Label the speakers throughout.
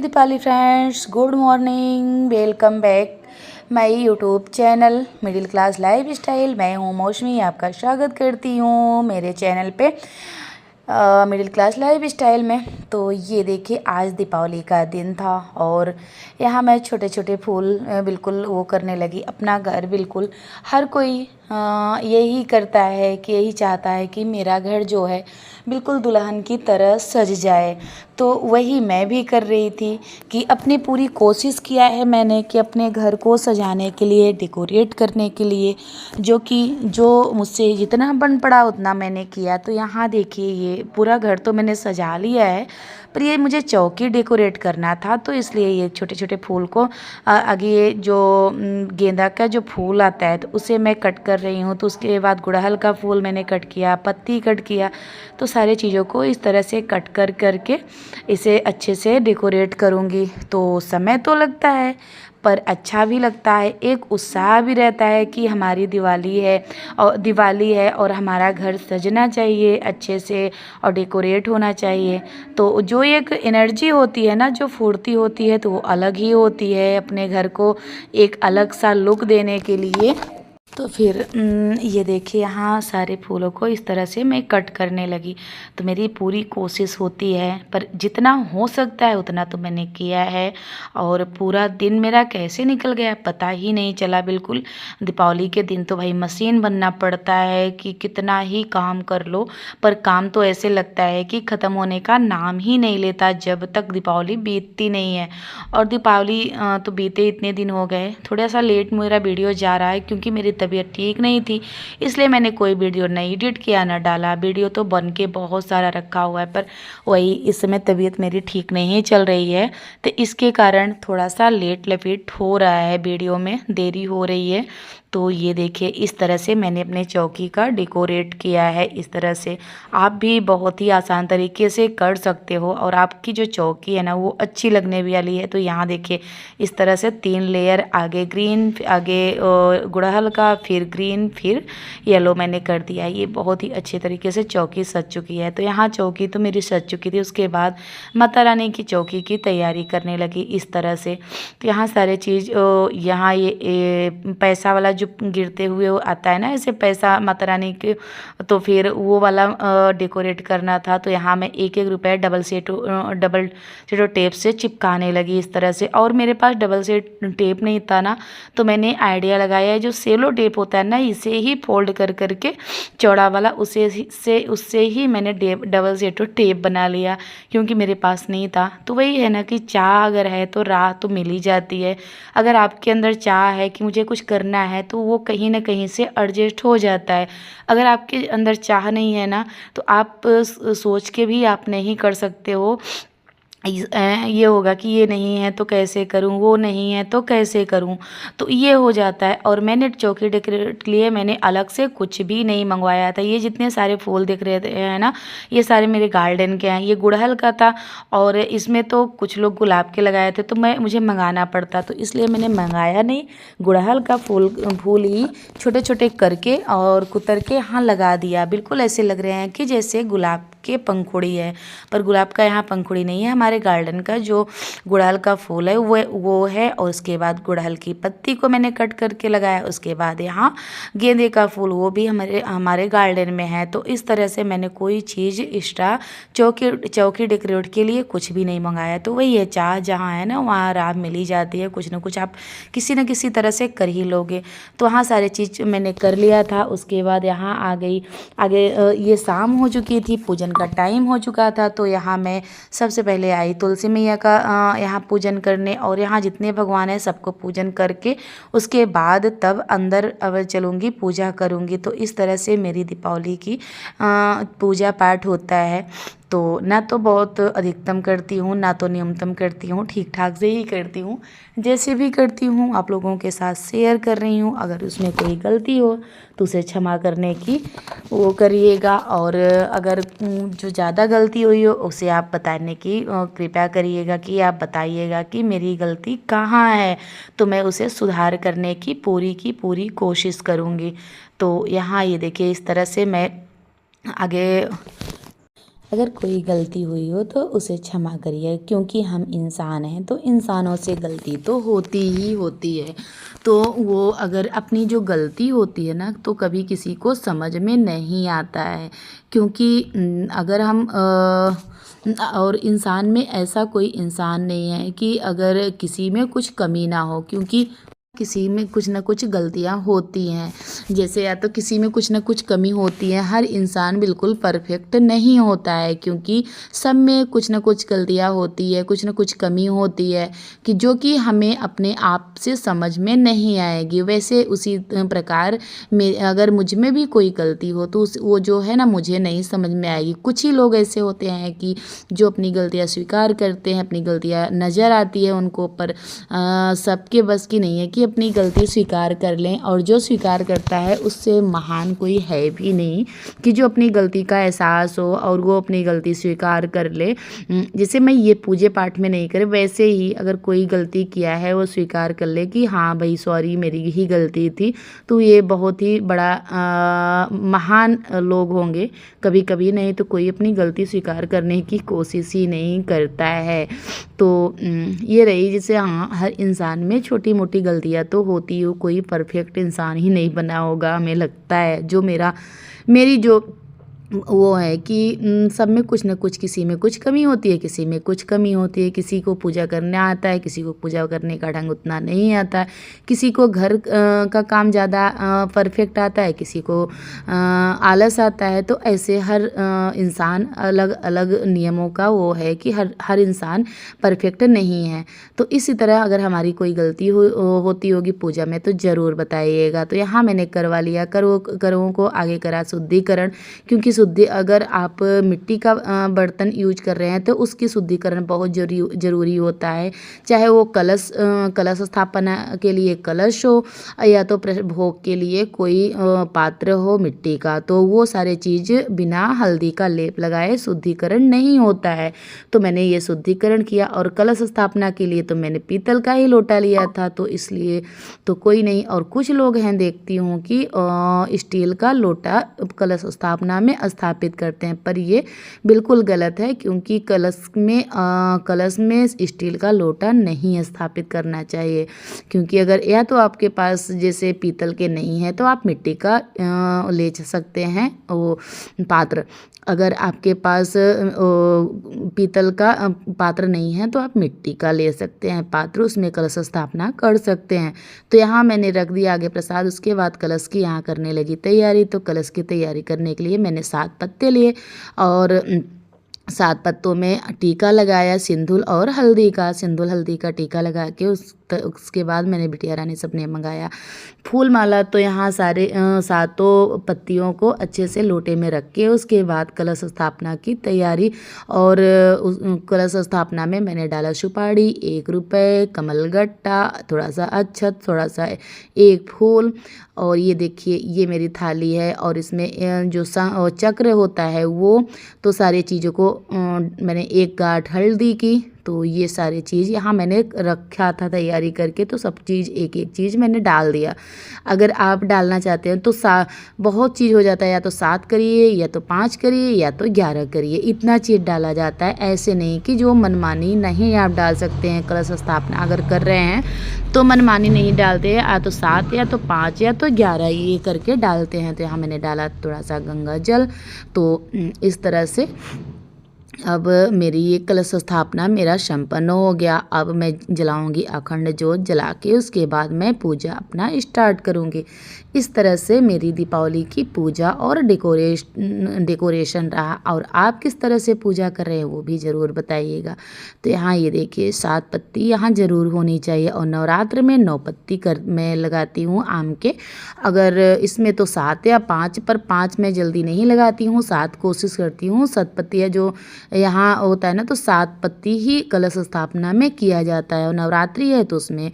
Speaker 1: Deepali friends, good morning, welcome back my YouTube channel middle class life style. मैं हूँ मौसमी, आपका स्वागत करती हूँ मेरे चैनल पे मिडिल क्लास लाइफ स्टाइल में। तो ये देखिए, आज दीपावली का दिन था और यहाँ मैं छोटे छोटे फूल बिल्कुल वो करने लगी। अपना घर बिल्कुल हर कोई यही करता है कि यही चाहता है कि मेरा घर जो है बिल्कुल दुल्हन की तरह सज जाए। तो वही मैं भी कर रही थी कि अपनी पूरी कोशिश किया है मैंने कि अपने घर को सजाने के लिए, डेकोरेट करने के लिए, जो मुझसे जितना बन पड़ा उतना मैंने किया। तो यहाँ देखिए, ये पूरा घर तो मैंने सजा लिया है, पर ये मुझे चौकी डेकोरेट करना था, तो इसलिए ये छोटे छोटे फूल को आगे ये जो गेंदा का जो फूल आता है तो उसे मैं कट कर रही हूँ। तो उसके बाद गुड़हल का फूल मैंने कट किया, पत्ती कट किया। तो सारे चीज़ों को इस तरह से कट कर करके इसे अच्छे से डेकोरेट करूँगी। तो समय तो लगता है पर अच्छा भी लगता है, एक उत्साह भी रहता है कि हमारी दिवाली है और हमारा घर सजना चाहिए अच्छे से और डेकोरेट होना चाहिए। तो जो एक एनर्जी होती है ना, जो फुर्ती होती है, तो वो अलग ही होती है अपने घर को एक अलग सा लुक देने के लिए। तो फिर ये देखिए, यहाँ सारे फूलों को इस तरह से मैं कट करने लगी। तो मेरी पूरी कोशिश होती है, पर जितना हो सकता है उतना तो मैंने किया है। और पूरा दिन मेरा कैसे निकल गया पता ही नहीं चला बिल्कुल। दीपावली के दिन तो भाई मशीन बनना पड़ता है कि कितना ही काम कर लो, पर काम तो ऐसे लगता है कि ख़त्म होने का नाम ही नहीं लेता जब तक दीपावली बीतती नहीं है। और दीपावली तो बीते इतने दिन हो गए, थोड़ा सा लेट मेरा वीडियो जा रहा है क्योंकि मेरी तबीयत ठीक नहीं थी, इसलिए मैंने कोई वीडियो नहीं एडिट किया ना डाला। वीडियो तो बन के बहुत सारा रखा हुआ है, पर वही इस समय तबीयत मेरी ठीक नहीं चल रही है, तो इसके कारण थोड़ा सा लेट लपेट हो रहा है, वीडियो में देरी हो रही है। तो ये देखिए, इस तरह से मैंने अपने चौकी का डेकोरेट किया है। इस तरह से आप भी बहुत ही आसान तरीके से कर सकते हो और आपकी जो चौकी है ना वो अच्छी लगने वाली है। तो यहाँ देखिए, इस तरह से 3 लेयर, आगे ग्रीन, आगे गुड़हल का, फिर ग्रीन, फिर येलो मैंने कर दिया। ये बहुत ही अच्छे तरीके से चौकी सज चुकी है। तो यहाँ चौकी तो मेरी सज चुकी थी, उसके बाद माता रानी की चौकी की तैयारी करने लगी इस तरह से। तो यहाँ सारे चीज़, यहाँ ये पैसा वाला जो गिरते हुए वो आता है ना, ऐसे पैसा माता रानी के, तो फिर वो वाला डेकोरेट करना था। तो यहाँ मैं 1-1 रुपये डबल सेटो टेप से चिपकाने लगी इस तरह से। और मेरे पास डबल सेट टेप नहीं था ना, तो मैंने आइडिया लगाया है, जो सेलो टेप होता है ना, इसे ही फोल्ड कर करके चौड़ा वाला उससे ही मैंने डबल सेटो टेप बना लिया, क्योंकि मेरे पास नहीं था। तो वही है ना कि चाह अगर है तो राह तो मिल ही जाती है। अगर आपके अंदर चाह है कि मुझे कुछ करना है तो वो कहीं ना कहीं से एडजस्ट हो जाता है। अगर आपके अंदर चाह नहीं है ना, तो आप सोच के भी आप नहीं कर सकते हो। ये होगा कि ये नहीं है तो कैसे करूं, वो नहीं है तो कैसे करूं, तो ये हो जाता है। और मैंने चौकी डेकोरेट के लिए मैंने अलग से कुछ भी नहीं मंगवाया था। ये जितने सारे फूल दिख रहे हैं ना, ये सारे मेरे गार्डन के हैं। ये गुड़हल का था और इसमें तो कुछ लोग गुलाब के लगाए थे, तो मुझे मंगाना पड़ता, तो इसलिए मैंने मंगाया नहीं। गुड़हल का फूल ही छोटे छोटे करके और कुतर के यहाँ लगा दिया। बिल्कुल ऐसे लग रहे हैं कि जैसे गुलाब के पंखुड़ी है, पर गुलाब का यहाँ पंखुड़ी नहीं है। हमारे गार्डन का जो गुड़हल का फूल है वो है। और उसके बाद गुड़हल की पत्ती को मैंने कट करके लगाया। उसके बाद यहाँ गेंदे का फूल, वो भी हमारे गार्डन में है। तो इस तरह से मैंने कोई चीज़ एक्स्ट्रा चौकी डेकोरेट के लिए कुछ भी नहीं मंगाया। तो वही है, चाह जहाँ है ना वहाँ राह मिल ही जाती है, कुछ ना कुछ आप किसी न किसी तरह से कर ही लोगे। तो वहाँ सारे चीज़ मैंने कर लिया था। उसके बाद यहाँ आ गई आगे, ये शाम हो चुकी थी, पूजन का टाइम हो चुका था। तो यहाँ मैं सबसे पहले आई तुलसी मैया का यहाँ पूजन करने, और यहाँ जितने भगवान हैं सबको पूजन करके उसके बाद तब अंदर अब चलूँगी, पूजा करूँगी। तो इस तरह से मेरी दीपावली की पूजा पाठ होता है। तो ना तो बहुत अधिकतम करती हूँ, ना तो न्यूनतम करती हूँ, ठीक ठाक से ही करती हूँ। जैसे भी करती हूँ आप लोगों के साथ शेयर कर रही हूँ। अगर उसमें कोई गलती हो तो उसे क्षमा करने की वो करिएगा, और अगर जो ज़्यादा गलती हुई हो उसे आप बताने की कृपया करिएगा, कि आप बताइएगा कि मेरी गलती कहाँ है, तो मैं उसे सुधार करने की पूरी कोशिश करूँगी। तो यहाँ ये देखिए, इस तरह से मैं आगे अगर कोई गलती हुई हो तो उसे क्षमा करिए, क्योंकि हम इंसान हैं तो इंसानों से गलती तो होती ही होती है। तो वो अगर अपनी जो गलती होती है ना, तो कभी किसी को समझ में नहीं आता है, क्योंकि अगर हम और इंसान में ऐसा कोई इंसान नहीं है कि अगर किसी में कुछ कमी ना हो, क्योंकि किसी में कुछ ना कुछ गलतियां होती हैं। जैसे या तो किसी में कुछ ना कुछ कमी होती है, हर इंसान बिल्कुल परफेक्ट नहीं होता है, क्योंकि सब में कुछ ना कुछ गलतियां होती है, कुछ ना कुछ कमी होती है कि जो कि हमें अपने आप से समझ में नहीं आएगी। वैसे उसी प्रकार में अगर मुझ में भी कोई गलती हो तो वो जो है ना मुझे नहीं समझ में आएगी। कुछ ही लोग ऐसे होते हैं कि जो अपनी गलतियाँ स्वीकार करते हैं, अपनी गलतियाँ नज़र आती है उनको, पर सबके बस की नहीं है कि अपनी गलती स्वीकार कर लें। और जो स्वीकार करता है उससे महान कोई है भी नहीं कि जो अपनी गलती का एहसास हो और वो अपनी गलती स्वीकार कर ले। जैसे मैं ये पूजे पाठ में नहीं करे, वैसे ही अगर कोई गलती किया है वो स्वीकार कर ले कि हाँ भाई सॉरी मेरी ही गलती थी, तो ये बहुत ही बड़ा महान लोग होंगे। कभी कभी नहीं तो कोई अपनी गलती स्वीकार करने की कोशिश ही नहीं करता है। तो ये रही, जैसे हाँ हर इंसान में छोटी मोटी गलतियाँ तो होती हो, कोई परफेक्ट इंसान ही नहीं बना होगा हमें लगता है। जो मेरी जो वो है कि सब में कुछ ना कुछ, किसी में कुछ कमी होती है, किसी में कुछ कमी होती है। किसी को पूजा करना आता है, किसी को पूजा करने का ढंग उतना नहीं आता है, किसी को घर का काम ज़्यादा परफेक्ट आता है, किसी को आलस आता है। तो ऐसे हर इंसान अलग अलग नियमों का वो है कि हर इंसान परफेक्ट नहीं है। तो इसी तरह अगर हमारी कोई गलती होती होगी पूजा में तो ज़रूर बताइएगा। तो यहाँ मैंने करवा लिया करों को आगे करा शुद्धिकरण, क्योंकि अगर आप मिट्टी का बर्तन यूज कर रहे हैं तो उसकी शुद्धिकरण बहुत ज़रूरी होता है। चाहे वो कलश स्थापना के लिए कलश हो या तो भोग के लिए कोई पात्र हो मिट्टी का, तो वो सारे चीज़ बिना हल्दी का लेप लगाए शुद्धिकरण नहीं होता है। तो मैंने ये शुद्धिकरण किया। और कलश स्थापना के लिए तो मैंने पीतल का ही लोटा लिया था, तो इसलिए तो कोई नहीं। और कुछ लोग हैं देखती हूँ कि स्टील का लोटा कलश स्थापना में स्थापित करते हैं, पर ये बिल्कुल गलत है, क्योंकि कलश में स्टील का लोटा नहीं स्थापित करना चाहिए। क्योंकि अगर या तो आपके पास जैसे पीतल के नहीं है तो आप मिट्टी का ले सकते हैं वो पात्र। अगर आपके पास पीतल का पात्र नहीं है तो आप मिट्टी का ले सकते हैं पात्र, उसमें कलश स्थापना कर सकते हैं। तो यहाँ मैंने रख दिया आगे प्रसाद। उसके बाद कलश की यहाँ करने लगी तैयारी। तो कलश की तैयारी करने के लिए मैंने 7 पत्ते लिए और 7 पत्तों में टीका लगाया सिंदूर और हल्दी का टीका लगा के उसके बाद मैंने बिटिया रानी सबने मंगाया फूल माला। तो यहाँ सारे 7 पत्तियों को अच्छे से लोटे में रख के उसके बाद कलश स्थापना की तैयारी। और कलश स्थापना में मैंने डाला सुपारी, 1 रुपये, कमलगट्टा, थोड़ा सा अक्षत, थोड़ा सा 1 फूल। और ये देखिए ये मेरी थाली है और इसमें जो चक्र होता है वो, तो सारी चीज़ों को मैंने 1 गांठ हल्दी की। तो ये सारी चीज़ यहाँ मैंने रखा था तैयारी करके, तो सब चीज़ एक एक चीज़ मैंने डाल दिया। अगर आप डालना चाहते हैं तो बहुत चीज़ हो जाता है, या तो 7 करिए या तो 5 करिए या तो 11 करिए, इतना चीज़ डाला जाता है। ऐसे नहीं कि जो मनमानी नहीं आप डाल सकते हैं। कलश स्थापना अगर कर रहे हैं तो मनमानी नहीं डालते हैं, या तो 7 या तो 5 या तो 11 ये करके डालते हैं। तो यहाँ मैंने डाला थोड़ा सा गंगा जल। तो इस तरह से अब मेरी ये कलश स्थापना मेरा संपन्न हो गया। अब मैं जलाऊंगी अखंड जोत, जला के उसके बाद मैं पूजा अपना स्टार्ट करूंगी। इस तरह से मेरी दीपावली की पूजा और डेकोरेशन रहा। और आप किस तरह से पूजा कर रहे हैं वो भी ज़रूर बताइएगा। तो यहाँ ये देखिए 7 पत्ती यहाँ ज़रूर होनी चाहिए। और नवरात्र में 9 पत्ती मैं लगाती हूँ आम के। अगर इसमें तो 7 या 5, पर 5 मैं जल्दी नहीं लगाती हूँ, 7 कोशिश करती हूँ। 7 पत्तियाँ जो यहाँ होता है ना, तो 7 पत्ती ही कलश स्थापना में किया जाता है। और नवरात्रि है तो उसमें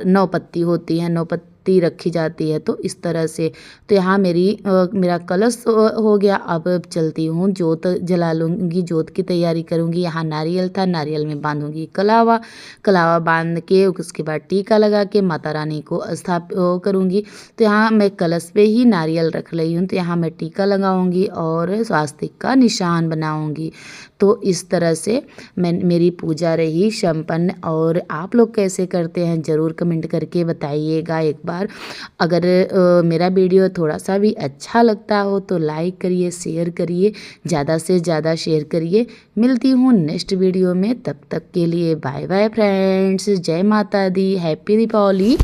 Speaker 1: 9 पत्ती होती है। 9 पत्ती अगरबत्ती रखी जाती है। तो इस तरह से तो यहाँ मेरा कलश हो गया। अब चलती हूँ, जोत जला लूँगी, जोत की तैयारी करूँगी। यहाँ नारियल था, नारियल में बांधूँगी कलावा, कलावा बांध के उसके बाद टीका लगा के माता रानी को करूँगी। तो यहाँ मैं कलश पे ही नारियल रख रही हूँ। तो यहाँ मैं टीका लगाऊँगी और स्वास्तिक का निशान बनाऊँगी। तो इस तरह से मेरी पूजा रही संपन्न। और आप लोग कैसे करते हैं ज़रूर कमेंट करके बताइएगा एक बार। अगर मेरा वीडियो थोड़ा सा भी अच्छा लगता हो तो लाइक करिए, शेयर करिए, ज़्यादा से ज़्यादा शेयर करिए। मिलती हूँ नेक्स्ट वीडियो में, तब तक के लिए बाय बाय फ्रेंड्स। जय माता दी, हैप्पी दीपावली।